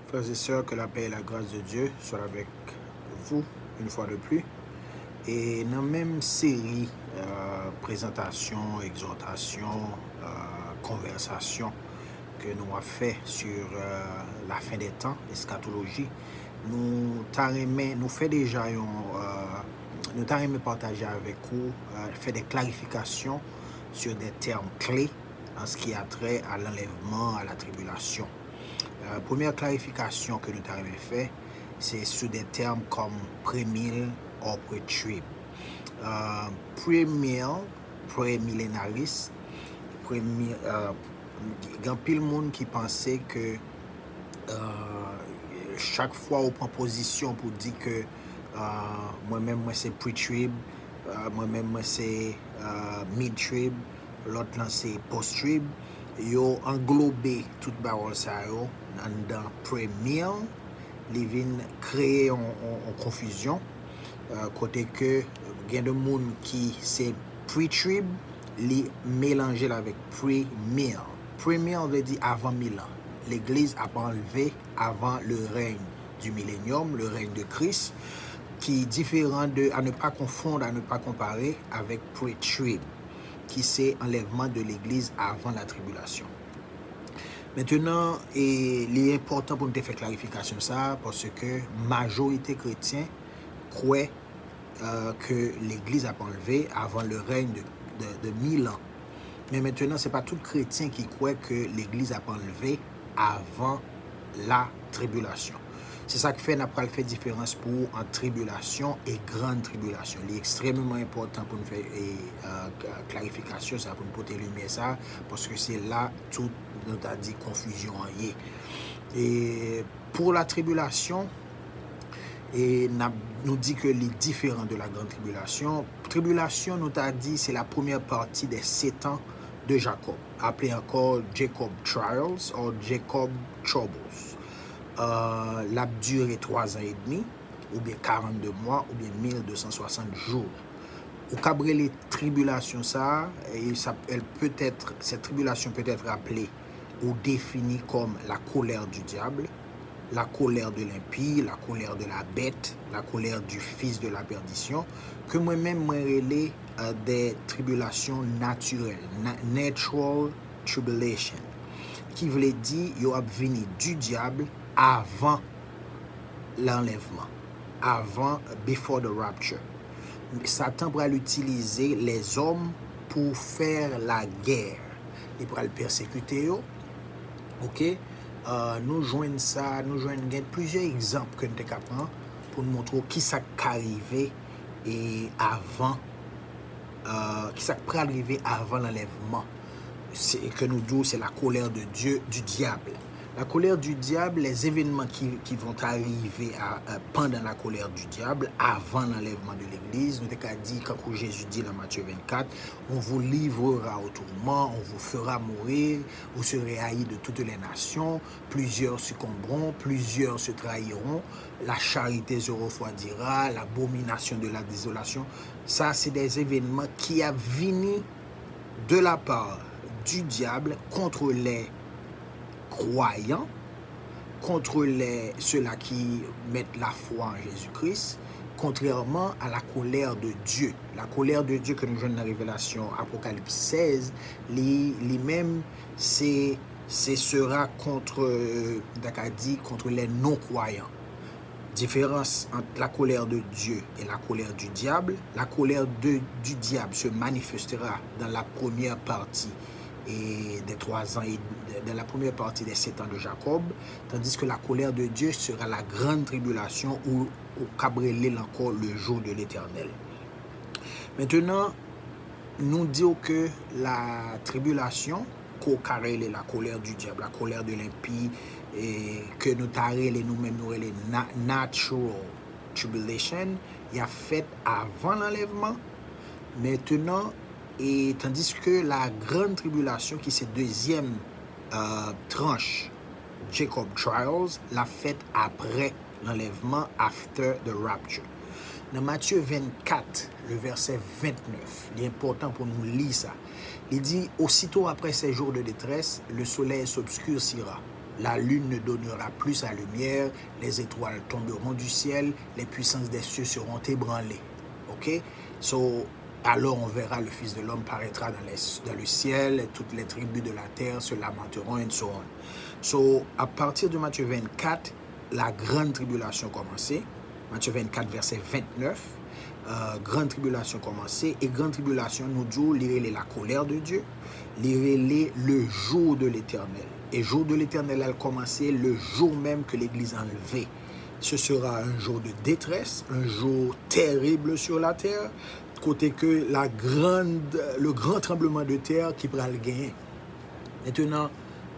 Frères et sœurs, que la paix et la grâce de Dieu soient avec vous une fois de plus. Et dans la même série, présentation, exhortation, conversation que nous avons fait sur la fin des temps, l'eschatologie, nous faisons déjà nous t'arrêtons partager avec vous, faire des clarifications sur des termes clés en ce qui a trait à l'enlèvement, à la tribulation. Première clarification que nous avons fait, c'est sur des termes comme premill ou pre-trib. Premillénaris, il y a pile monde qui pensait que chaque fois on prend position pour dire que moi-même moi c'est pre-trib, moi-même moi c'est mid-trib, l'autre là c'est post-trib. Yo englobé toute parole ça yo dans premill, li vinn créer en confusion côté que gen de monde qui c'est pre-trib li mélanger avec premill. Premill veut dire avant 1000 ans. L'église a pas enlevé avant le règne du millénium, le règne de Christ, qui est différent à ne pas confondre, à ne pas comparer avec pre-trib, qui c'est enlèvement de l'église avant la tribulation. Maintenant, il est important pour nous faire clarification ça, parce que majorité chrétien croit que l'église a pas enlevé avant le règne de 1000 ans. Mais maintenant, ce n'est pas tout chrétien qui croit que l'église a pas enlevé avant la tribulation. C'est ça qui fait n'a pas fait différence pour en tribulation et grande tribulation. Il est extrêmement important pour nous faire clarification, ça pour nous porter lumière ça, parce que c'est là tout nous a dit confusion en y. Et pour la tribulation, et nous dit que les différents de la grande tribulation. Tribulation, nous t'a dit, c'est la première partie des 7 ans de Jacob, appelé encore Jacob Trials ou Jacob Troubles. L'a duré 3 ans et demi, ou bien 42 mois, ou bien 1260 jours. Au cabré les tribulations, cette tribulation peut être appelée ou définie comme la colère du diable, la colère de l'impie, la colère de la bête, la colère du fils de la perdition, que moi-même moi relais des tribulations naturelles, natural tribulation, qui voulait dire yo a venu du diable avant l'enlèvement, avant before the rapture. Satan pourra utiliser les hommes pour faire la guerre. Il pourra le persécuter, ok? Nous joignons ça, plusieurs exemples que nous sommes capables pour nous montrer qui ça arrivé et avant, qui ça peut arriver avant l'enlèvement. C'est que nous disons c'est la colère de Dieu, du diable. La colère du diable, les événements qui vont arriver pendant la colère du diable, avant l'enlèvement de l'église, nous avons dit, quand Jésus dit dans Matthieu 24, on vous livrera au tourment, on vous fera mourir, vous serez haïs de toutes les nations, plusieurs succomberont, plusieurs se trahiront, la charité se refroidira, l'abomination de la désolation. Ça, c'est des événements qui a venu de la part du diable contre les croyants, contre ceux-là qui mettent la foi en Jésus-Christ, contrairement à la colère de Dieu. La colère de Dieu que nous jouons dans la Révélation Apocalypse 16, lui-même, sera contre les non-croyants. Différence entre la colère de Dieu et la colère du diable. La colère du diable se manifestera dans la première partie et des 3 ans et dans la première partie des 7 ans de Jacob, tandis que la colère de Dieu sera la grande tribulation ou cabrelé encore le jour de l'Éternel. Maintenant, nous disons que la tribulation, la colère du diable, la colère de l'impie, et que nous tarrelons nous-mêmes, nous natural tribulation, il a fait avant l'enlèvement. Maintenant, et tandis que la grande tribulation, qui c'est deuxième tranche, Jacob Trials, l'a faite après l'enlèvement, after the rapture. Dans Matthieu 24, le verset 29, il est important pour nous lire ça. Il dit, aussitôt après ces jours de détresse, le soleil s'obscurcira, La lune ne donnera plus sa lumière, les étoiles tomberont du ciel, les puissances des cieux seront ébranlées. OK? So, alors on verra le Fils de l'homme paraîtra dans le ciel, et toutes les tribus de la terre se lamenteront, and so on. So, à partir de Matthieu 24, la grande tribulation commencée. Matthieu 24, verset 29. Grande tribulation commencée. Et grande tribulation, nous disons, lirez la colère de Dieu, lirez le jour de l'Éternel. Et jour de l'Éternel a commencé le jour même que l'Église a enlevé. Ce sera un jour de détresse, un jour terrible sur la terre, côté que le grand tremblement de terre qui prend le gain. Maintenant,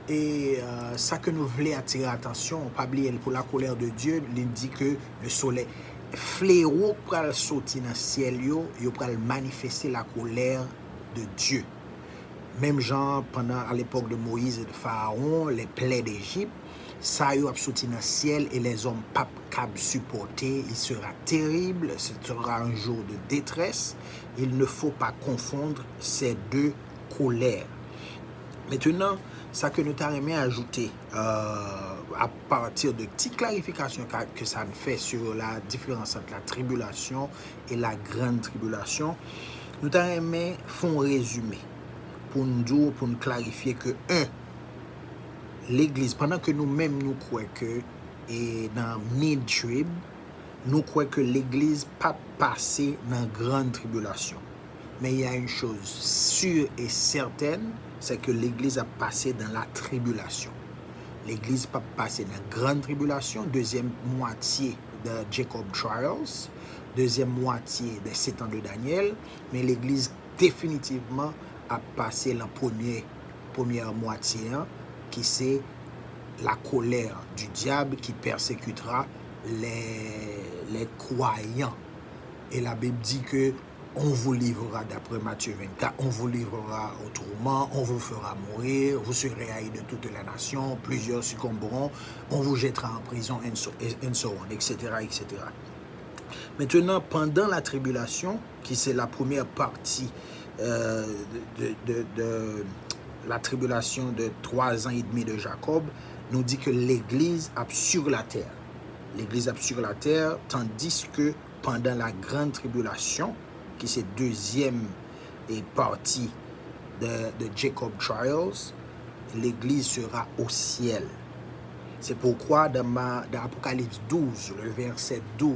et ça que nous voulons attirer attention, pas oublier pour la colère de Dieu, il dit que le soleil, fléau pral sortir dans le ciel, yo pral manifester la colère de Dieu. Même genre, à l'époque de Moïse et de Pharaon, les plaies d'Égypte, ça y a sorti dans le ciel et les hommes pas capables de supporter. Il sera terrible, ce sera un jour de détresse. Il ne faut pas confondre ces deux colères. Maintenant, ça que nous t'avons ajouté à partir de petites clarifications que ça nous fait sur la différence entre la tribulation et la grande tribulation, nous t'avons fait un résumé pour nous clarifier que, l'Église, pendant que nous-mêmes nous croyons que et dans mid-trib, nous croyons que l'Église pas passé dans la grande tribulation. Mais il y a une chose sûre et certaine, c'est que l'Église a passé dans la tribulation. L'Église pas passé dans la grande tribulation, deuxième moitié de Jacob Trials, deuxième moitié des 7 ans de Daniel, mais l'Église définitivement a passé la première moitié, qui c'est la colère du diable qui persécutera les croyants. Et la Bible dit que on vous livrera, d'après Matthieu 24, on vous livrera au tourment, on vous fera mourir, vous serez haïs de toute la nation, plusieurs succomberont, on vous jettera en prison, and so on, etc., etc. Maintenant, pendant la tribulation, qui c'est la première partie de la tribulation de 3 ans et demi de Jacob, nous dit que l'Église a sur la terre. L'Église a sur la terre, tandis que pendant la grande tribulation, qui c'est deuxième partie de Jacob Trials, l'Église sera au ciel. C'est pourquoi dans Apocalypse 12, le verset 12,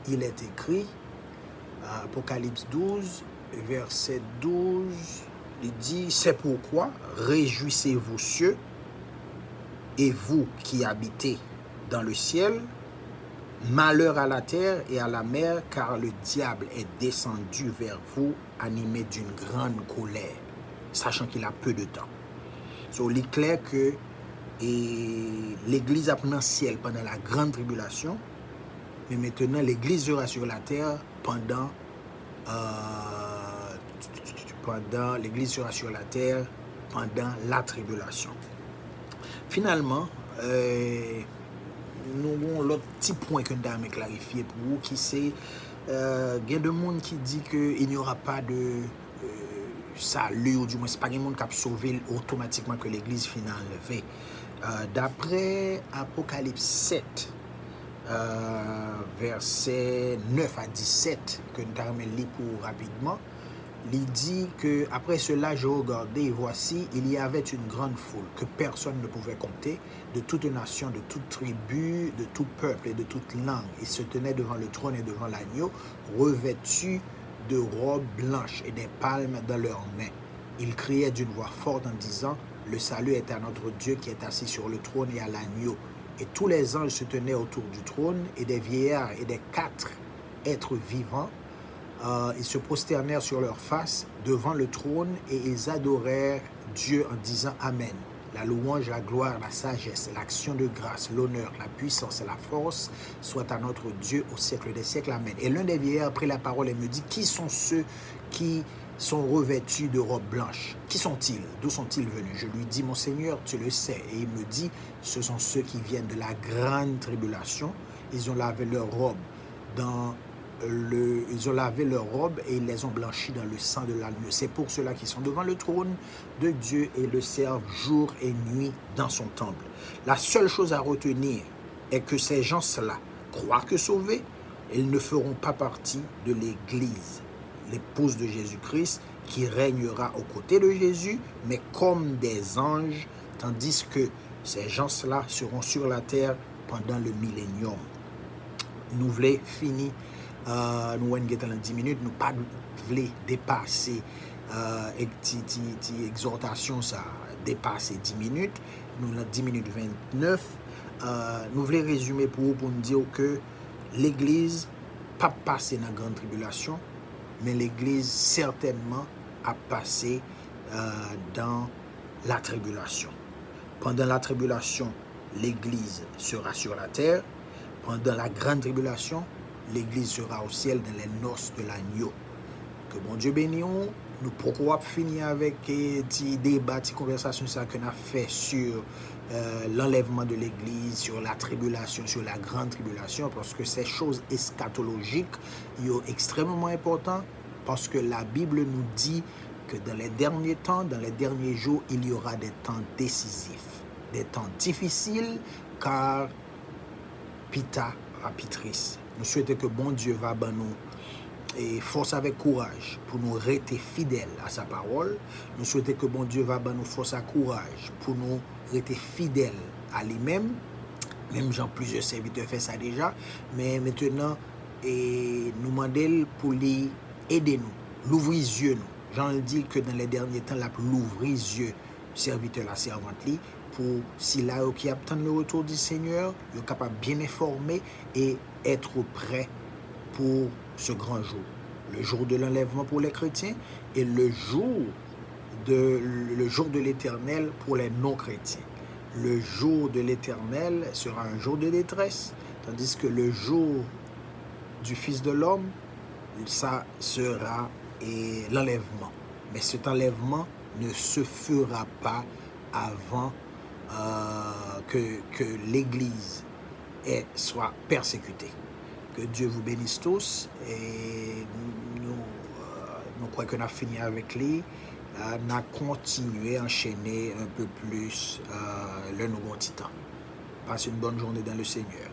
il est écrit, Apocalypse 12, verset 12, il dit, c'est pourquoi réjouissez-vous cieux, et vous qui habitez dans le ciel, malheur à la terre et à la mer, car le diable est descendu vers vous, animé d'une grande colère, sachant qu'il a peu de temps. So, il est clair que l'Église a pris dans le ciel pendant la grande tribulation, mais maintenant l'Église sera sur la terre pendant l'Église sera sur la terre pendant la tribulation. Finalement, nous avons l'autre petit point que nous avons clarifié pour vous, qui c'est il y a des gens qui disent qu'il n'y aura pas de salut, ou du moins c'est pas des gens qui ont sauvé automatiquement que l'Église finit enlevée. D'après Apocalypse 7, versets 9 à 17, que nous avons lu pour rapidement, il dit que après cela, je regardais et voici, il y avait une grande foule que personne ne pouvait compter, de toute nation, de toute tribu, de tout peuple et de toute langue. Ils se tenaient devant le trône et devant l'agneau, revêtus de robes blanches et des palmes dans leurs mains. Ils criaient d'une voix forte en disant, le salut est à notre Dieu qui est assis sur le trône et à l'agneau. Et tous les anges se tenaient autour du trône, et des vieillards et des 4 êtres vivants, ils se prosternèrent sur leur face devant le trône et ils adorèrent Dieu en disant Amen. La louange, la gloire, la sagesse, l'action de grâce, l'honneur, la puissance et la force soient à notre Dieu au siècle des siècles. Amen. Et l'un des vieillards prit la parole et me dit, qui sont ceux qui sont revêtus de robes blanches? Qui sont-ils? D'où sont-ils venus? Je lui dis, mon Seigneur, tu le sais. Et il me dit, ce sont ceux qui viennent de la grande tribulation. Ils ont lavé leurs robes dans ils ont lavé leurs robes et ils les ont blanchis dans le sang de l'agneau. C'est pour cela qu'ils sont devant le trône de Dieu et le servent jour et nuit dans son temple. La seule chose à retenir est que ces gens-là, quoique sauvés, ils ne feront pas partie de l'Église, l'épouse de Jésus-Christ, qui régnera aux côtés de Jésus, mais comme des anges, tandis que ces gens-là seront sur la terre pendant le millénium. Nous voulons finir, nous avons 10 minutes, nous pas voulons dépasser exhortation, ça dépasser 10 minutes, nous avons 10 minutes 29. Nous voulons résumer pour nous dire que l'Église pas passé dans la grande tribulation, mais l'Église certainement a passé dans la tribulation. Pendant la tribulation, l'Église sera sur la terre. Pendant la grande tribulation, l'Église sera au ciel dans les noces de l'agneau. Que bon Dieu bénisse. Nous pourquoi finir avec des débats, des conversations qu'on a fait sur l'enlèvement de l'Église, sur la tribulation, sur la grande tribulation, parce que ces choses eschatologiques sont extrêmement importantes, parce que la Bible nous dit que dans les derniers temps, dans les derniers jours, il y aura des temps décisifs, des temps difficiles, car pita rapitrice. Nous souhaitons que bon Dieu va ben nous et force avec courage pour nous rester fidèles à sa parole. Nous souhaitons que bon Dieu va ben nous force à courage pour nous rester fidèles à lui-même. Même Jean, plusieurs serviteurs font ça déjà, mais maintenant nous demandons pour lui aider nous, l'ouvrir les yeux nous. Jean dit que dans les derniers temps, la l'ouvrir les yeux serviteur la servante li, pour si là qui attendent le retour du Seigneur, ils sont capables de bien informer et être prêts pour ce grand jour. Le jour de l'enlèvement pour les chrétiens et le jour de l'Éternel pour les non-chrétiens. Le jour de l'Éternel sera un jour de détresse, tandis que le jour du Fils de l'homme, ça sera l'enlèvement. Mais cet enlèvement ne se fera pas avant que l'Église soit persécutée. Que Dieu vous bénisse tous et nous croyons qu'on a fini avec lui. On a continué à enchaîner un peu plus le nouveau temps. Passez une bonne journée dans le Seigneur.